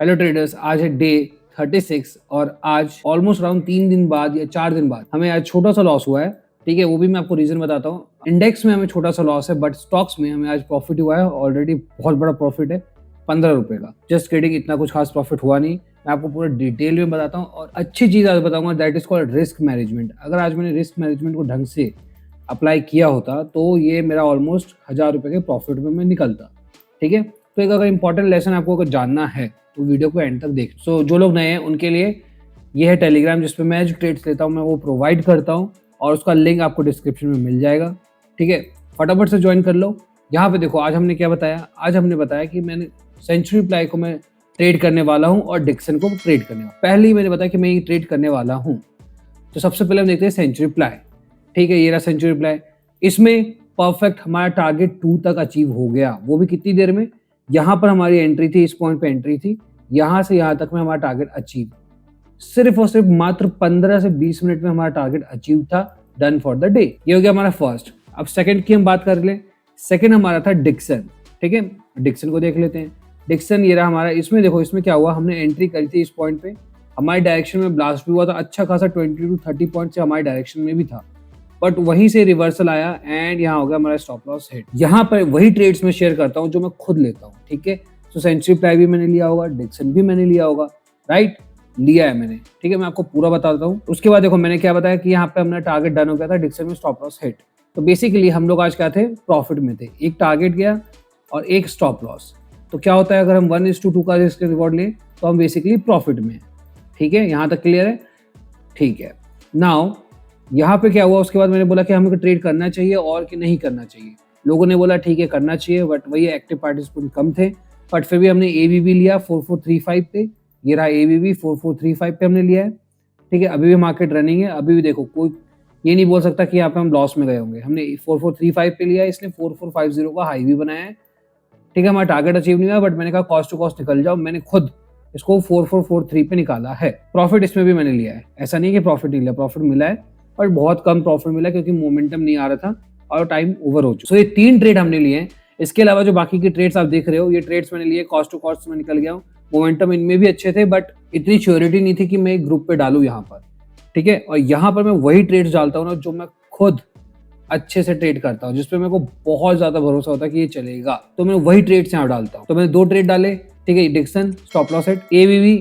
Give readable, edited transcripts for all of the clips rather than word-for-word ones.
Hello traders, आज है day 36 और आज ऑलमोस्ट अराउंड 3 दिन बाद या 4 दिन बाद हमें आज छोटा सा लॉस हुआ है। ठीक है, वो भी मैं आपको रीजन बताता हूँ। इंडेक्स में हमें छोटा सा लॉस है, बट स्टॉक्स में हमें आज प्रॉफिट हुआ है। ऑलरेडी बहुत बड़ा प्रॉफिट है, 15 रुपए का। जस्ट किडिंग, इतना कुछ खास प्रॉफिट हुआ नहीं। मैं आपको पूरा डिटेल में बताता हूँ और अच्छी चीज आज बताऊंगा, that is called risk management. अगर आज मैंने रिस्क मैनेजमेंट को ढंग से अप्लाई किया होता तो ये मेरा ऑलमोस्ट 1000 रुपए के प्रॉफिट में मैं निकलता। ठीक है, तो एक अगर इंपॉर्टेंट लेसन आपको अगर जानना है तो वीडियो को एंड तक देख। सो जो लोग नए हैं उनके लिए ये है टेलीग्राम, जिसपे मैं जो ट्रेड्स लेता हूँ मैं वो प्रोवाइड करता हूँ और उसका लिंक आपको डिस्क्रिप्शन में मिल जाएगा। ठीक है, फटाफट से ज्वाइन कर लो। यहाँ पे देखो, आज हमने क्या बताया। आज हमने बताया कि मैंने सेंचुरी प्लाई को मैं ट्रेड करने वाला हूँ और डिक्सन को ट्रेड करने वाला। पहले ही मैंने बताया कि मैं ये ट्रेड करने वाला हूँ। तो सबसे पहले हम देखते हैं सेंचुरी प्लाई। ठीक है, ये रहा सेंचुरी प्लाई। इसमें परफेक्ट हमारा टारगेट 2 तक अचीव हो गया, वो भी कितनी देर में। यहाँ पर हमारी एंट्री थी, इस पॉइंट पे एंट्री थी, यहाँ से यहाँ तक में हमारा टारगेट अचीव। सिर्फ और सिर्फ मात्र 15 से 20 मिनट में हमारा टारगेट अचीव था। Done for the day. ये हो गया हमारा फर्स्ट। अब सेकंड की हम बात कर ले। सेकंड हमारा था डिक्सन। ठीक है, डिक्सन को देख लेते हैं। डिक्सन ये रहा हमारा। इसमें देखो, इसमें क्या हुआ, हमने एंट्री करी थी इस पॉइंट पे, हमारी डायरेक्शन में ब्लास्ट भी हुआ था अच्छा खासा, 20 to 30 पॉइंट से हमारी डायरेक्शन में भी था, बट वहीं से रिवर्सल आया एंड यहाँ हो गया हमारा स्टॉप लॉस हिट। यहाँ पर वही ट्रेड्स में शेयर करता हूँ जो मैं खुद लेता हूँ। ठीक है, तो सेंचुरी प्लाई भी मैंने लिया होगा, डिक्सन भी मैंने लिया होगा, राइट, लिया है मैंने। ठीक है, मैं आपको पूरा बताता हूँ। उसके बाद देखो मैंने क्या बताया कि यहाँ पे हमने टारगेट डन हो गया था, डिक्सन में स्टॉप लॉस हिट। तो बेसिकली हम लोग आज क्या थे, प्रॉफिट में थे। एक टारगेट गया और एक स्टॉप लॉस। तो क्या होता है, अगर हम 1:2 का रिस्क रिवॉर्ड लें तो हम बेसिकली प्रॉफिट में हैं। ठीक है, यहाँ तक क्लियर है। ठीक है, नाउ यहाँ पे क्या हुआ, उसके बाद मैंने बोला कि हमको ट्रेड करना चाहिए और कि नहीं करना चाहिए। लोगों ने बोला ठीक है करना चाहिए, बट वही एक्टिव पार्टिसिपेंट कम थे। बट फिर भी हमने एबीबी लिया 4435 पे। ये रहा एबीबी 4435 पे हमने लिया है। ठीक है, अभी भी मार्केट रनिंग है। अभी भी देखो, कोई ये नहीं बोल सकता कि यहाँ पे हम लॉस में गए होंगे। हमने 4435 पे लिया है, इसलिए 4450 का हाई भी बनाया है। ठीक है, हमारा टारगेट अचीव नहीं हुआ, बट मैंने कहा कॉस्ट टू कॉस्ट निकल जाओ। मैंने खुद इसको 4443 पे निकाला है। प्रॉफिट इसमें भी मैंने लिया है, ऐसा नहीं कि प्रॉफिट नहीं लिया, प्रॉफिट मिला है, और बहुत कम प्रॉफिट मिला क्योंकि मोमेंटम नहीं आ रहा था और टाइम ओवर हो चुका। तो ये 3 ट्रेड हमने लिए हैं। इसके अलावा जो बाकी की ट्रेड्स आप देख रहे हो, ये ट्रेड्स मैंने लिए कॉस्ट टू कॉस्ट में निकल गया हूँ। मोमेंटम इनमें भी अच्छे थे, बट इतनी श्योरिटी नहीं थी कि मैं एक ग्रुप पे डालू यहाँ पर। ठीक है, और यहाँ पर मैं वही ट्रेड्स डालता हूँ ना जो मैं खुद अच्छे से ट्रेड करता हूँ, जिसपे मेरे को बहुत ज्यादा भरोसा होता है कि ये चलेगा, तो मैं वही ट्रेड्स यहाँ डालता हूँ। तो मैंने 2 ट्रेड डाले। ठीक है, Dixon stop loss hit, ABB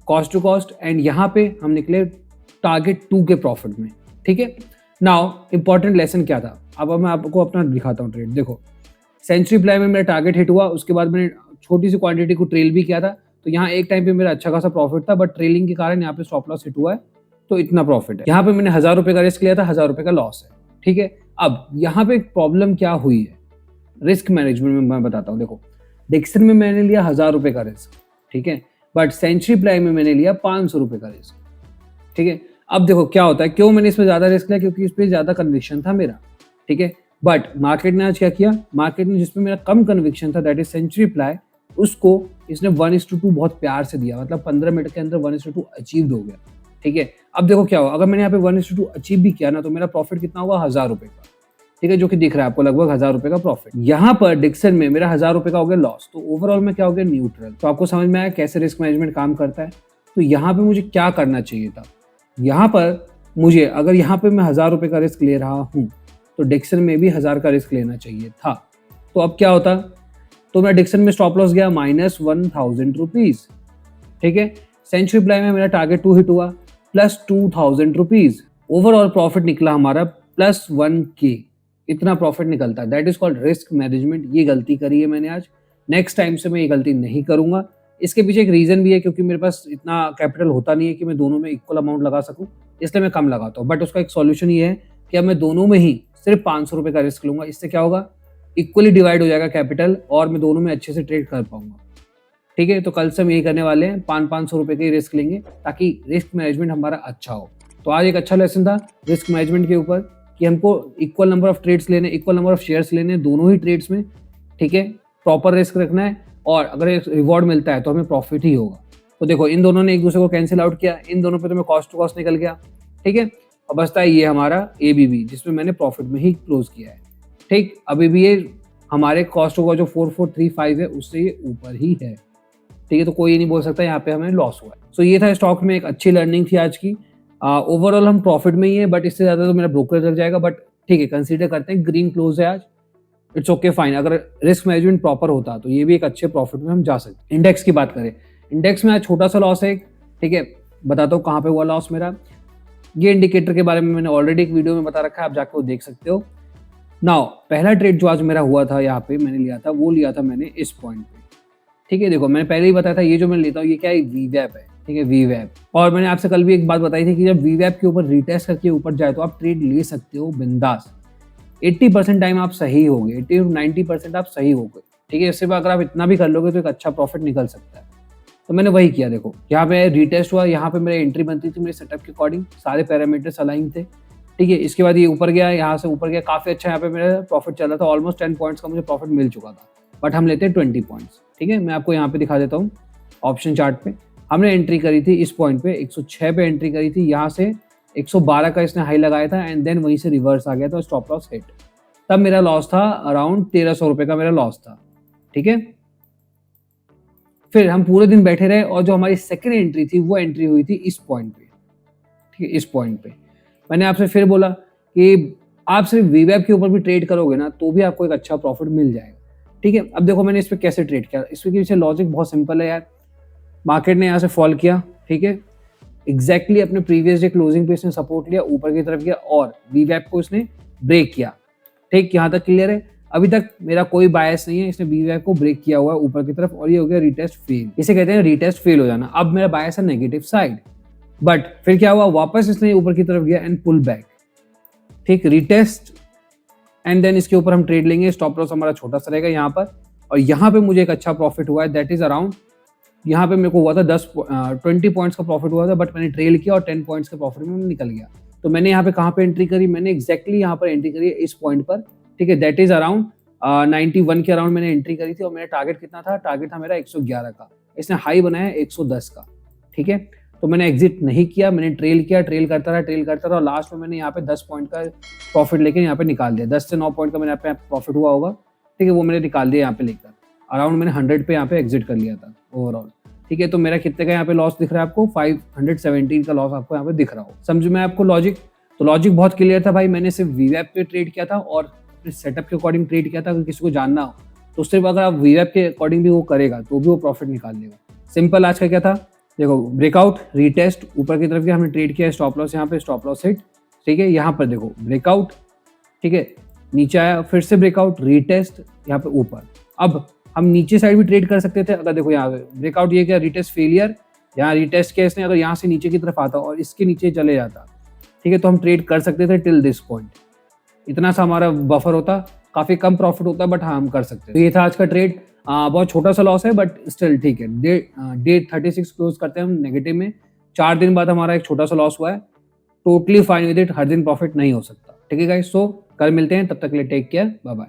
cost to cost, and यहाँ पे हम निकले टारगेट 2 के प्रॉफिट में। ठीक है, नाउ इंपॉर्टेंट लेसन क्या था, अब मैं आपको अपना दिखाता हूँ ट्रेड। देखो, सेंचुरी प्लाई में मेरा टारगेट हिट हुआ, उसके बाद मैंने छोटी सी क्वांटिटी को ट्रेल भी किया था। तो यहाँ एक टाइम पे मेरा अच्छा खासा प्रॉफिट था, बट ट्रेलिंग के कारण यहाँ पे स्टॉप लॉस हिट हुआ है, तो इतना प्रॉफिट है। यहाँ पे मैंने 1000 रुपए का रिस्क लिया था, 1000 रुपए का लॉस है। ठीक है, अब यहाँ पे एक प्रॉब्लम क्या हुई है रिस्क मैनेजमेंट में, मैं बताता हूँ। देखो, डिक्सन में मैंने लिया 1000 रुपए का रिस्क। ठीक है, बट सेंचुरी प्लाई में मैंने लिया 500 रुपए का रिस्क। ठीक है, अब देखो क्या होता है, क्यों मैंने इसमें ज्यादा रिस्क लिया, क्योंकि इस पर ज्यादा कन्विक्शन था मेरा। ठीक है, बट मार्केट ने आज क्या किया, मार्केट ने जिसमें मेरा कम कन्विक्शन था, दैट इज सेंचुरी प्लाई, उसको इसने 1:2 बहुत प्यार से दिया, मतलब 15 मिनट के अंदर 1:2 अचीव हो गया। ठीक है, अब देखो क्या हुआ, अगर मैंने यहाँ पे 1:2 अचीव भी किया ना, तो मेरा प्रॉफिट कितना होगा, 1000 रुपए का। ठीक है, जो कि दिख रहा है आपको, लगभग 1000 रुपए का प्रॉफिट। यहाँ पर डिक्सन में मेरा 1000 रुपए का हो गया लॉस, तो ओवरऑल में क्या हो गया, न्यूट्रल। तो आपको समझ में आया कैसे रिस्क मैनेजमेंट काम करता है। तो यहाँ पे मुझे क्या करना चाहिए था, यहाँ पर मुझे, अगर यहाँ पे मैं 1000 रुपए का रिस्क ले रहा हूँ, तो डिक्सन में भी 1000 का रिस्क लेना चाहिए था। तो अब क्या होता, तो मेरा डिक्सन में स्टॉप लॉस गया -1000 रुपीज। ठीक है, सेंचुरी प्लाई में मेरा टारगेट 2 हिट हुआ, +2000 रुपीज। ओवरऑल प्रॉफिट निकला हमारा +1K। इतना प्रॉफिट निकलता है, that is called risk management. ये गलती करी है मैंने आज, नेक्स्ट टाइम से मैं ये गलती नहीं करूंगा। इसके पीछे एक रीजन भी है, क्योंकि मेरे पास इतना कैपिटल होता नहीं है कि मैं दोनों में इक्वल अमाउंट लगा सकूं, इसलिए मैं कम लगाता हूँ। बट उसका एक सॉल्यूशन ये है कि अब मैं दोनों में ही सिर्फ 500 रुपए का रिस्क लूंगा। इससे क्या होगा, इक्वली डिवाइड हो जाएगा कैपिटल और मैं दोनों में अच्छे से ट्रेड कर पाऊंगा। ठीक है, तो कल से हम यही करने वाले हैं, 500 रुपए के रिस्क लेंगे ताकि रिस्क मैनेजमेंट हमारा अच्छा हो। तो आज एक अच्छा लेसन था रिस्क मैनेजमेंट के ऊपर, कि हमको इक्वल नंबर ऑफ ट्रेड्स लेने, इक्वल नंबर ऑफ शेयर्स लेने दोनों ही ट्रेड्स में। ठीक है, प्रॉपर रिस्क रखना है, और अगर एक रिवॉर्ड मिलता है तो हमें प्रॉफिट ही होगा। तो देखो, इन दोनों ने एक दूसरे को कैंसिल आउट किया, इन दोनों पे तो मैं कॉस्ट टू कॉस्ट निकल गया। ठीक है, और बचता है ये हमारा एबीबी, जिसमें मैंने प्रॉफिट में ही क्लोज किया है। ठीक, अभी भी ये हमारे कॉस्ट होगा जो 4435 है, उससे ये ऊपर ही है। ठीक है, तो कोई ये नहीं बोल सकता यहाँ पे हमें लॉस हुआ है। सो ये था स्टॉक में एक अच्छी लर्निंग थी आज की। ओवरऑल हम प्रॉफिट में ही है, बट इससे ज़्यादा तो मेरा ब्रोकर लग जाएगा, बट ठीक है, कंसीडर करते हैं ग्रीन क्लोज है आज, इट्स ओके फाइन। अगर रिस्क मैनेजमेंट प्रॉपर होता तो ये भी एक अच्छे प्रॉफिट में हम जा सकते। इंडेक्स की बात करें, इंडेक्स में आज छोटा सा लॉस है, ठीक है, बताता हूँ कहाँ पे हुआ लॉस मेरा। ये इंडिकेटर के बारे में मैंने ऑलरेडी एक वीडियो में बता रखा है, आप जाके वो देख सकते हो। नाउ पहला ट्रेड जो आज मेरा हुआ था यहाँ पे मैंने लिया था, वो लिया था मैंने इस पॉइंट पे, ठीक है। देखो मैंने पहले ही बताया था, ये जो मैं लेता हूँ ये क्या है, वीवैप है, ठीक है, वीवैप। और मैंने आपसे कल भी एक बात बताई थी कि जब वीवैप के ऊपर रिटेस्ट करके ऊपर जाए तो आप ट्रेड ले सकते हो बिंदास। 80% टाइम आप सही होगे, 80 to 90% आप सही होगे, ठीक है। इससे अगर आप इतना भी कर लोगे तो एक अच्छा प्रॉफिट निकल सकता है। तो मैंने वही किया। देखो यहाँ पे रिटेस्ट हुआ, यहाँ पे मेरी एंट्री बनती थी मेरे सेटअप के अकॉर्डिंग, सारे पैरामीटर्स अलाइन थे, ठीक है। इसके बाद ये ऊपर गया, यहाँ से ऊपर गया, काफी अच्छा यहाँ पे मेरा प्रॉफिट चल रहा था, ऑलमोस्ट 10 पॉइंट्स का मुझे प्रॉफिट मिल चुका था। बट हम लेते हैं 20 पॉइंट्स, ठीक है। मैं आपको यहाँ पे दिखा देता हूँ ऑप्शन चार्ट पे। हमने एंट्री करी थी इस पॉइंट पे, 106 पे एंट्री करी थी, यहाँ से 112 का इसने हाई लगाया था एंड देन वहीं से रिवर्स आ गया था, स्टॉप लॉस हिट। तब मेरा लॉस था अराउंड 1300 रुपए का मेरा लॉस था, ठीक है। फिर हम पूरे दिन बैठे रहे और जो हमारी सेकंड एंट्री थी वो एंट्री हुई थी इस पॉइंट पे, ठीक है, इस पॉइंट पे। मैंने आपसे फिर बोला कि आप सिर्फ वीवैप के ऊपर भी ट्रेड करोगे ना तो भी आपको एक अच्छा प्रॉफिट मिल जाएगा, ठीक है। अब देखो मैंने इस पे कैसे ट्रेड किया, इसके पीछे लॉजिक बहुत सिंपल है यार। मार्केट ने यहाँ से फॉल किया, ठीक है, एग्जैक्टली अपने प्रीवियस डे क्लोजिंग पे इसने सपोर्ट लिया, ऊपर की तरफ गया और वीवैप को इसने ब्रेक किया, ठीक, यहाँ तक क्लियर है। अभी तक मेरा कोई बायस नहीं है, इसने वीवैप को ब्रेक किया हुआ है ऊपर की तरफ और ये हो गया रिटेस्ट फेल। इसे कहते हैं रिटेस्ट फेल हो जाना। अब मेरा बायस है नेगेटिव साइड, बट फिर क्या हुआ, वापस इसने ऊपर की तरफ गया एंड पुल बैक, ठीक, रिटेस्ट एंड देन इसके ऊपर हम ट्रेड लेंगे। स्टॉप लॉस हमारा छोटा सा रहेगा यहाँ पर, और यहाँ पे मुझे एक अच्छा प्रॉफिट हुआ है, दैट इज अराउंड, यहाँ पे मेरे को हुआ था 20 पॉइंट्स का प्रॉफिट हुआ था, बट मैंने ट्रेल किया और 10 पॉइंट्स के प्रॉफिट में मैं निकल गया। तो मैंने यहाँ पे कहाँ पे एंट्री करी, मैंने एग्जैक्टली यहाँ पर एंट्री करी है इस पॉइंट पर, ठीक है, दैट इज अराउंड 91 के अराउंड मैंने एंट्री करी थी और मेरा टारगेट कितना था, टारगेट था मेरा 111 का, इसने हाई बनाया 110 का, ठीक है। तो मैंने एग्जिट नहीं किया, मैंने ट्रेल किया, ट्रेल करता रहा और लास्ट में मैंने यहाँ पे 10 पॉइंट का प्रॉफिट लेके यहाँ पे निकाल दिया। 10 से 9 पॉइंट का मैंने यहाँ पे प्रॉफिट हुआ होगा, ठीक है, वो मैंने निकाल दिया यहाँ पे लेकर, अराउंड मैंने 100 पे यहाँ पे एग्जिट कर लिया था ओवरऑल, ठीक है। तो मेरा कितने का यहाँ पे लॉस दिख रहा है आपको, 517 का लॉस आपको यहाँ पे दिख रहा हो। समझ में आपको लॉजिक? तो लॉजिक बहुत क्लियर था भाई, मैंने सिर्फ वीवैप पे ट्रेड किया था और सेटअप के अकॉर्डिंग ट्रेड किया था। अगर किसी को जानना हो तो सिर्फ अगर आप वीवैप के अकॉर्डिंग भी वो करेगा तो भी वो प्रॉफिट निकाल लेगा। सिंपल आज का क्या था, देखो ब्रेकआउट, रीटेस्ट, ऊपर की तरफ गया, हमने ट्रेड किया, स्टॉप लॉस यहाँ पे, स्टॉप लॉस हिट, ठीक है। यहाँ पर देखो ब्रेकआउट, ठीक है, नीचे आया, फिर से ब्रेकआउट, रीटेस्ट, यहाँ पे ऊपर। अब हम नीचे साइड भी ट्रेड कर सकते थे, अगर देखो यहाँ पे ब्रेकआउट, ये क्या, रिटेस्ट फेलियर, यहाँ रिटेस्ट किया इसने, अगर यहाँ से नीचे की तरफ आता और इसके नीचे चले जाता, ठीक है, तो हम ट्रेड कर सकते थे टिल दिस पॉइंट। इतना सा हमारा बफर होता, काफी कम प्रॉफिट होता, बट हाँ हम कर सकते हैं। तो ये था आज का ट्रेड, बहुत छोटा सा लॉस है बट स्टिल ठीक है। डे 36 क्लोज करते हैं हम नेगेटिव में, 4 दिन बाद हमारा एक छोटा सा लॉस हुआ है, टोटली फाइन विद इट, हर दिन प्रॉफिट नहीं हो सकता, ठीक है गाइस। सो कल मिलते हैं, तब तक के लिए टेक केयर, बाय बाय।